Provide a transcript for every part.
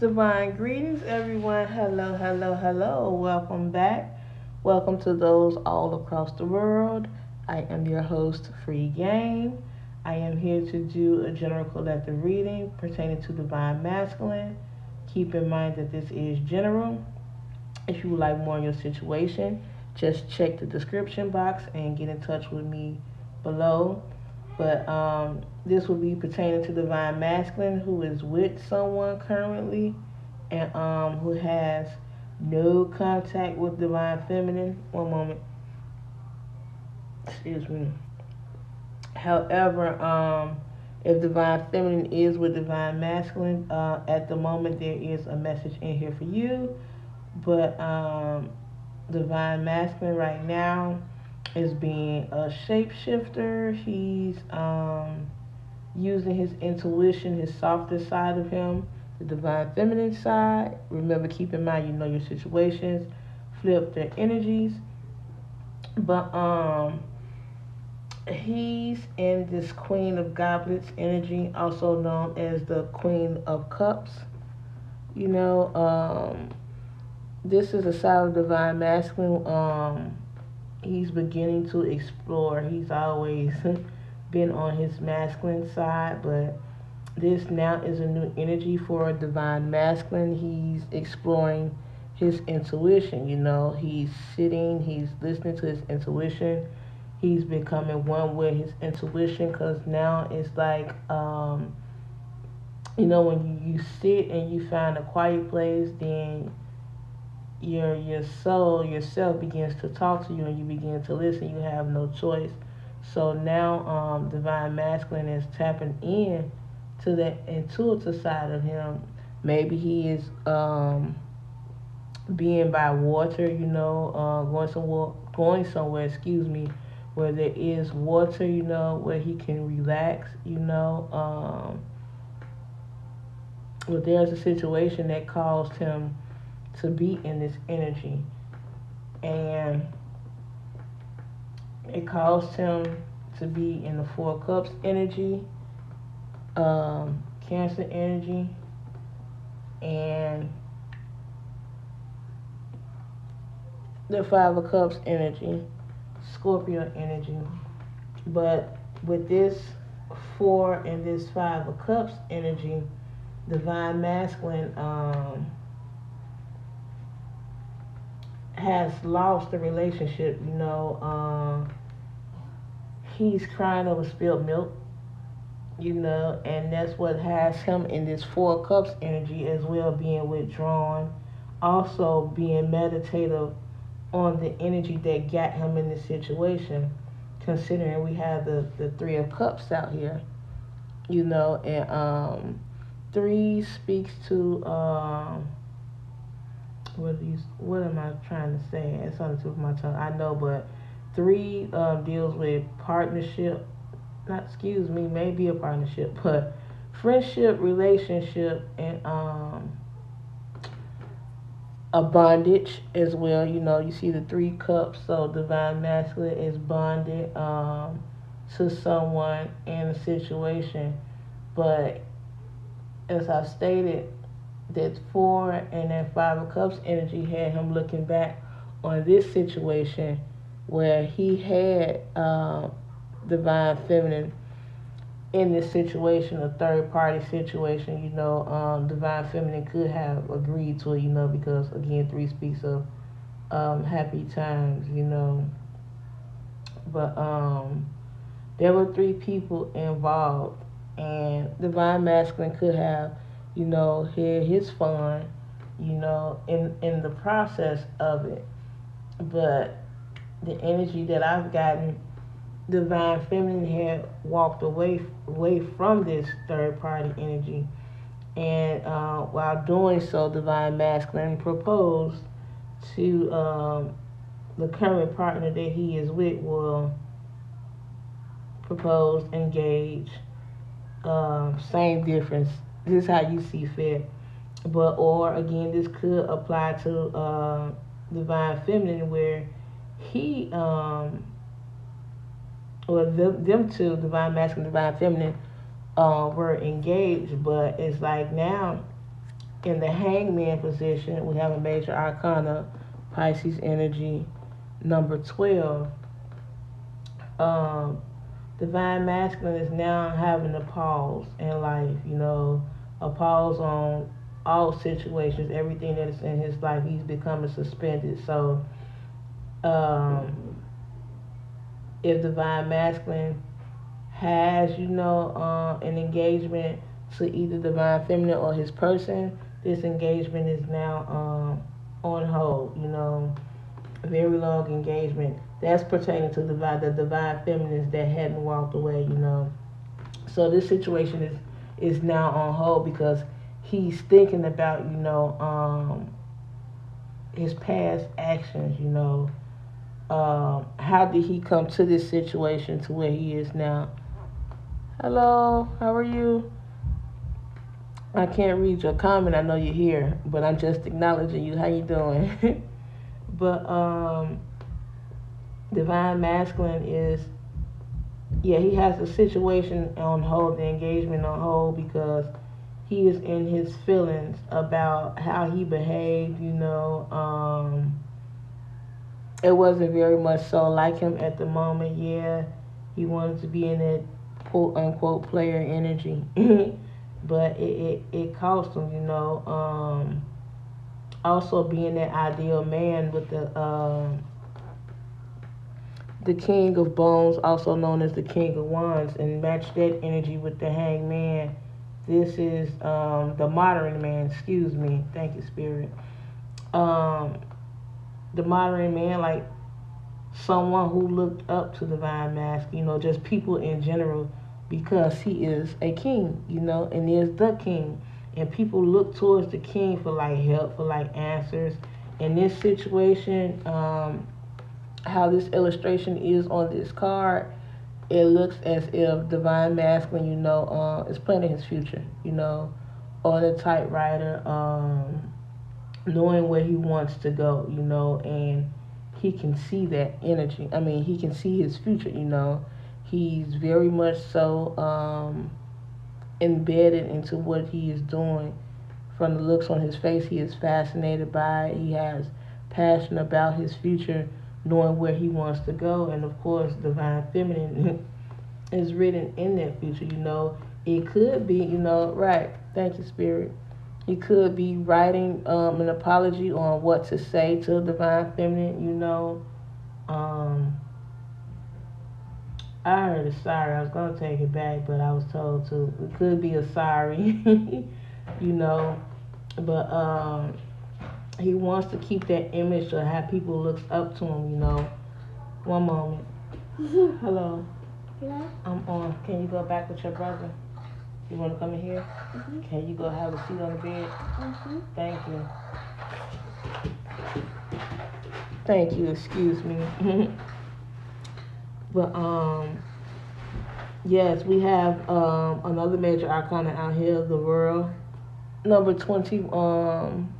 Divine greetings, everyone. Hello, hello, hello. Welcome back. Welcome to those all across the world. I am your host, PfhryeeGame. I am here to do a general collective reading pertaining to Divine Masculine. Keep in mind that this is general. If you would like more on your situation, just check the description box and get in touch with me below. But this will be pertaining to Divine Masculine who is with someone currently and who has no contact with Divine Feminine. One moment. Excuse me. However, if Divine Feminine is with Divine Masculine, at the moment there is a message in here for you. But Divine Masculine right now is being a shapeshifter. He's using his intuition, his softer side of him, the Divine Feminine side. Remember, keep in mind, you know your situations, flip their energies. But he's in this Queen of Goblets energy, also known as the Queen of Cups. You know, this is a side of Divine Masculine. He's beginning to explore. He's always been on his masculine side, but this now is a new energy for Divine Masculine. He's exploring his intuition. You know, he's sitting, he's listening to his intuition. He's becoming one with his intuition because now it's like, when you sit and you find a quiet place, then your soul yourself begins to talk to you and you begin to listen. You have no choice. So now Divine Masculine is tapping in to that intuitive side of him. Maybe he is being by water, going somewhere, where there is water, where he can relax, but there's a situation that caused him to be in this energy, and it caused him to be in the Four Cups energy, Cancer energy, and the Five of Cups energy, Scorpio energy. But with this Four and this Five of Cups energy, Divine Masculine has lost the relationship. He's crying over spilled milk, and that's what has him in this Four Cups energy as well, being withdrawn, also being meditative on the energy that got him in this situation, considering we have the Three of Cups out here, and three speaks to what am I trying to say? It's on the tip of my tongue. I know, but three deals with partnership. Not, excuse me, maybe a partnership, but friendship, relationship, and a bondage as well. You see the Three Cups, so Divine Masculine is bonded to someone in a situation. But as I stated, that Four and that Five of Cups energy had him looking back on this situation where he had Divine Feminine in this situation, a third party situation. Divine Feminine could have agreed to it, because again, three speaks of happy times, but there were three people involved, and Divine Masculine could have, had his fun, in the process of it. But the energy that I've gotten, Divine Feminine had walked away from this third party energy, and while doing so, Divine Masculine proposed to the current partner that he is with. Will propose, engage, same difference. This is how you see fit. But or again, this could apply to Divine Feminine, where he them two, Divine Masculine, Divine Feminine, were engaged, but it's like now In the hangman position, we have a major arcana, Pisces energy, number 12. Um, Divine masculine is now having a pause in life, a pause on all situations, everything that is in his life. He's becoming suspended. So, if divine masculine has, an engagement to either divine feminine or his person, this engagement is now on hold, a very long engagement. That's pertaining to the divine feminines that hadn't walked away, So this situation is now on hold because he's thinking about, his past actions, how did he come to this situation to where he is now? Hello, how are you? I can't read your comment. I know you're here, but I'm just acknowledging you. How you doing? But divine masculine is, yeah, he has the situation on hold, the engagement on hold, because he is in his feelings about how he behaved. It wasn't very much so like him at the moment. Yeah, he wanted to be in that quote unquote player energy, but it cost him. Also being that ideal man with the king of bones, also known as the king of wands, and match that energy with the hangman. This is the modern man. Excuse me. Thank you, spirit. Um, the modern man, like someone who looked up to divine mask, just people in general, because he is a king, and is the king. And people look towards the king for like help, for like answers. In this situation, how this illustration is on this card, it looks as if divine masculine, is planning his future, on a typewriter, knowing where he wants to go, and he can see that energy. I mean, he can see his future, He's very much so embedded into what he is doing. From the looks on his face, he is fascinated by it. He has passion about his future, knowing where he wants to go. And of course, divine feminine is written in that future, It could be, right. Thank you, spirit. He could be writing an apology on what to say to divine feminine, I heard a sorry. I was going to take it back, but I was told to. It could be a sorry, But he wants to keep that image of how people looks up to him, One moment. Hello. Hello. I'm on. Can you go back with your brother? You want to come in here? Can you go have a seat on the bed? Thank you. Thank you. Excuse me. But yes, we have another major arcana out here, the world, number 21,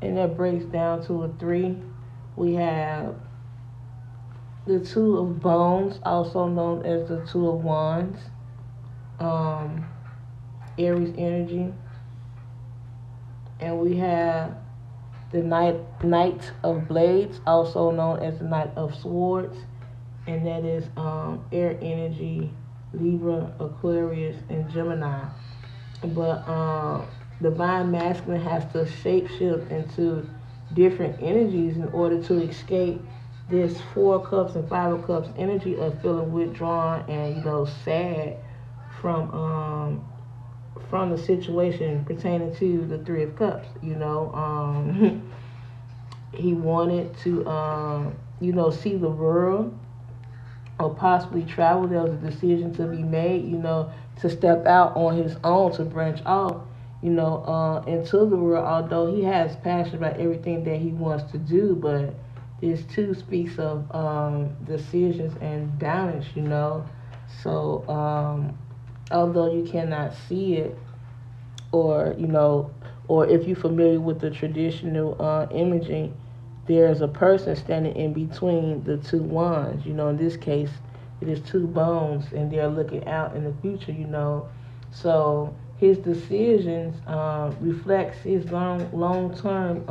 and that breaks down to a 3. We have the Two of Bones, also known as the Two of Wands, Aries energy, and we have the Knight of Blades, also known as the Knight of Swords, and that is air energy, Libra, Aquarius, and Gemini. But divine masculine has to shapeshift into different energies in order to escape this 4 of Cups and 5 of Cups energy of feeling withdrawn and sad from the situation pertaining to the 3 of Cups. He wanted to see the world or possibly travel. There was a decision to be made, to step out on his own, to branch off, into the world. Although he has passion about everything that he wants to do, but this too speaks of decisions and balance, So although you cannot see it, or or if you're familiar with the traditional imaging, there's a person standing in between the 2 wands. In this case, it is 2 bones, and they're looking out in the future. So his decisions reflects his long term.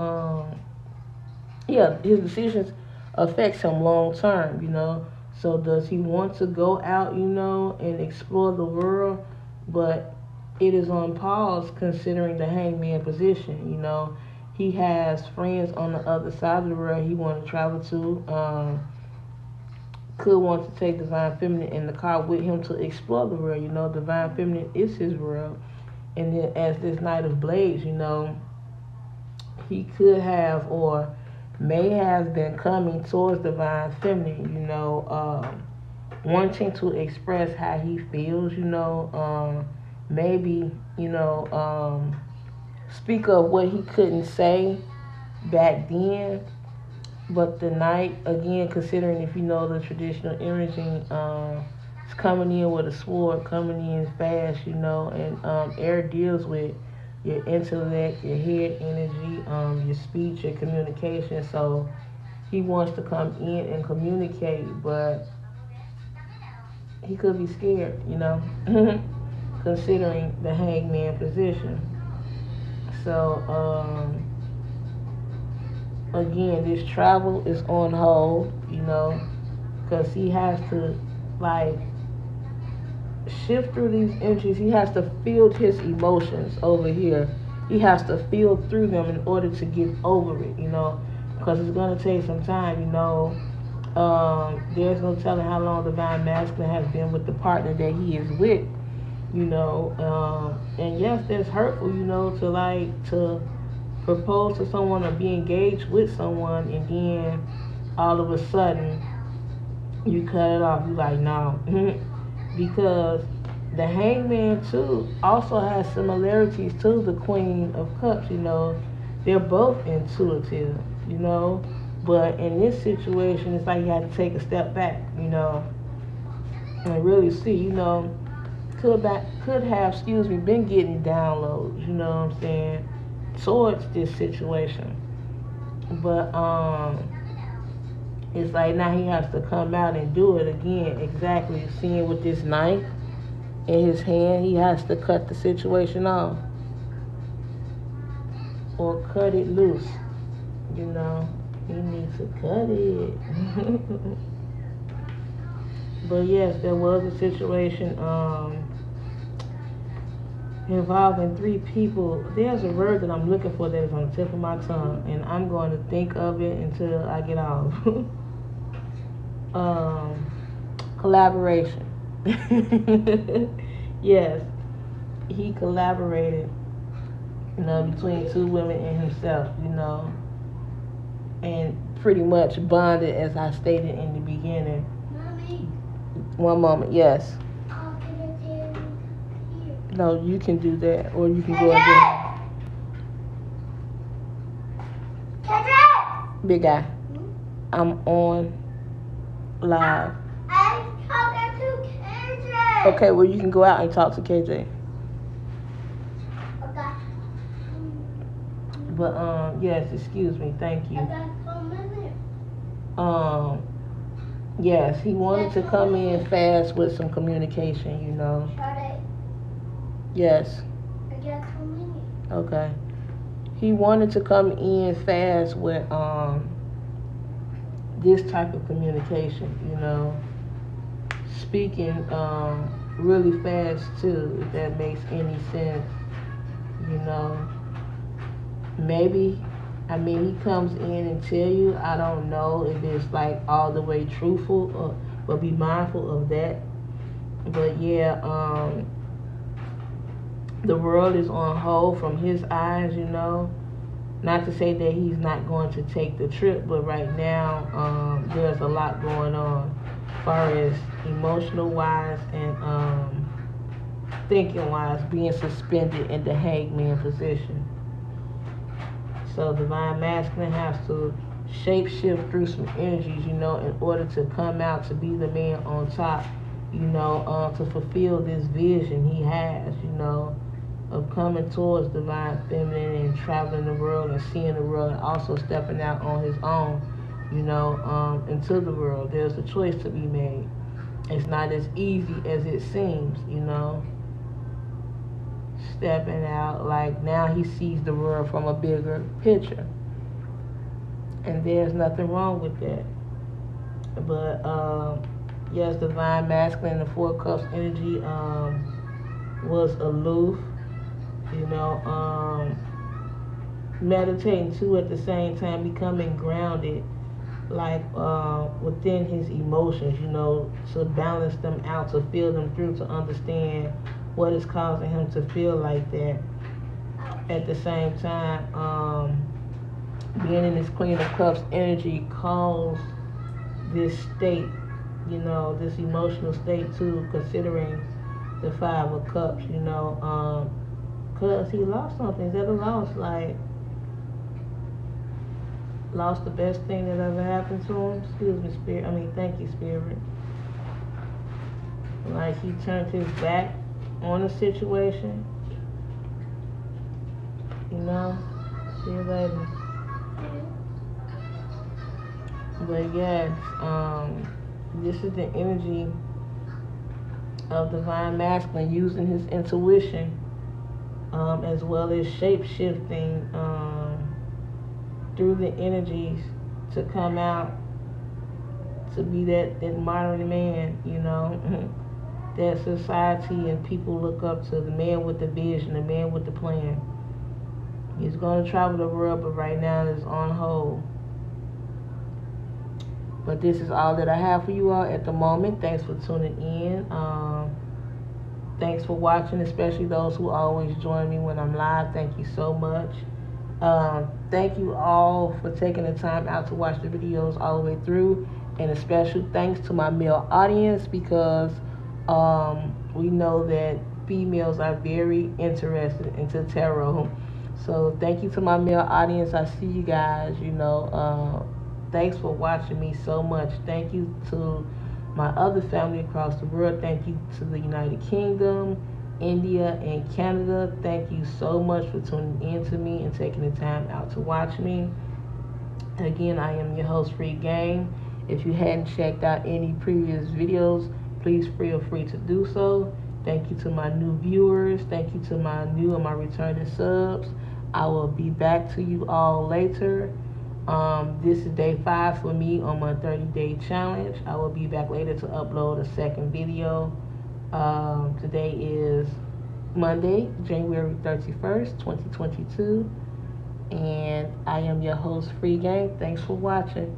His decisions affects him long term. So does he want to go out, and explore the world? But it is on pause considering the hangman position. He has friends on the other side of the world he want to travel to. Could want to take Divine Feminine in the car with him to explore the world. Divine Feminine is his world. And then as this Knight of Blades, he could have or may have been coming towards Divine Feminine, wanting to express how he feels, maybe, speak of what he couldn't say back then. But the Knight, again, considering if you know the traditional imaging, it's coming in with a sword, coming in fast, and air deals with your intellect, your head energy, your speech, your communication. So he wants to come in and communicate, but he could be scared, considering the hangman position. So, again, this travel is on hold, because he has to, like, shift through these energies. He has to field his emotions over here. He has to field through them in order to get over it, because it's going to take some time, there's no telling how long the Divine Masculine has been with the partner that he is with, and yes, that's hurtful, to propose to someone or be engaged with someone, and then all of a sudden you cut it off. You like, no. Because the hangman too also has similarities to the Queen of Cups. They're both intuitive, but in this situation it's like you have to take a step back, and really see, could have, been getting downloads, what I'm saying, towards this situation. But it's like now he has to come out and do it again. Exactly. Seeing with this knife in his hand, he has to cut the situation off. Or cut it loose. He needs to cut it. But yes, there was a situation involving 3 people. There's a word that I'm looking for that is on the tip of my tongue, and I'm going to think of it until I get off. Collaboration. Yes, he collaborated, between 2 women and himself, and pretty much bonded, as I stated in the beginning. Mommy. One moment, yes. I'll get it here. No, you can do that, or you can go again. Big guy, I'm on live. I'm talking to KJ. Okay, well, you can go out and talk to KJ. Okay. But, yes, excuse me, thank you. I got 4 minutes. Yes, he wanted to come in fast with some communication, Friday. Yes. I got 2 minutes. Okay. He wanted to come in fast with this type of communication, speaking really fast too, if that makes any sense, maybe, he comes in and tell you, I don't know if it's like all the way truthful, but be mindful of that. But yeah, the world is on hold from his eyes, Not to say that he's not going to take the trip, but right now, there's a lot going on as far as emotional wise and thinking wise, being suspended in the hangman position. So Divine Masculine has to shape shift through some energies, in order to come out to be the man on top, to fulfill this vision he has, of coming towards Divine Feminine and traveling the world and seeing the world, and also stepping out on his own, into the world. There's a choice to be made. It's not as easy as it seems, stepping out. Like now he sees the world from a bigger picture. And there's nothing wrong with that. But yes, divine masculine, the four cups energy was aloof, you know, meditating too at the same time, becoming grounded, like within his emotions, you know, to balance them out, to feel them through, to understand what is causing him to feel like that. At the same time, being in this Queen of Cups energy caused this state, you know, this emotional state too, considering the Five of Cups, you know, cause he lost something. Is that a loss? Like lost the best thing that ever happened to him. Excuse me, Spirit. I mean, thank you, Spirit. Like he turned his back on the situation. You know. See you later. But yes, this is the energy of divine masculine using his intuition, as well as shape shifting through the energies to come out to be that modern man, you know, that society and people look up to, the man with the vision, the man with the plan. He's going to travel the world, but right now it's on hold. But this is all that I have for you all at the moment. Thanks for tuning in. Thanks for watching, especially those who always join me when I'm live. Thank you so much. Thank you all for taking the time out to watch the videos all the way through. And a special thanks to my male audience, because we know that females are very interested into tarot. So thank you to my male audience. I see you guys, you know. Thanks for watching me so much. Thank you to my other family across the world. Thank you to the United Kingdom, India, and Canada. Thank you so much for tuning in to me and taking the time out to watch me. Again, I am your host, PfhryeeGame. If you hadn't checked out any previous videos, please feel free to do so. Thank you to my new viewers. Thank you to my new and my returning subs. I will be back to you all later. This is day 5 for me on my 30-day challenge. I will be back later to upload a second video. Today is Monday, January 31st, 2022. And I am your host, PfhryeeGame. Thanks for watching.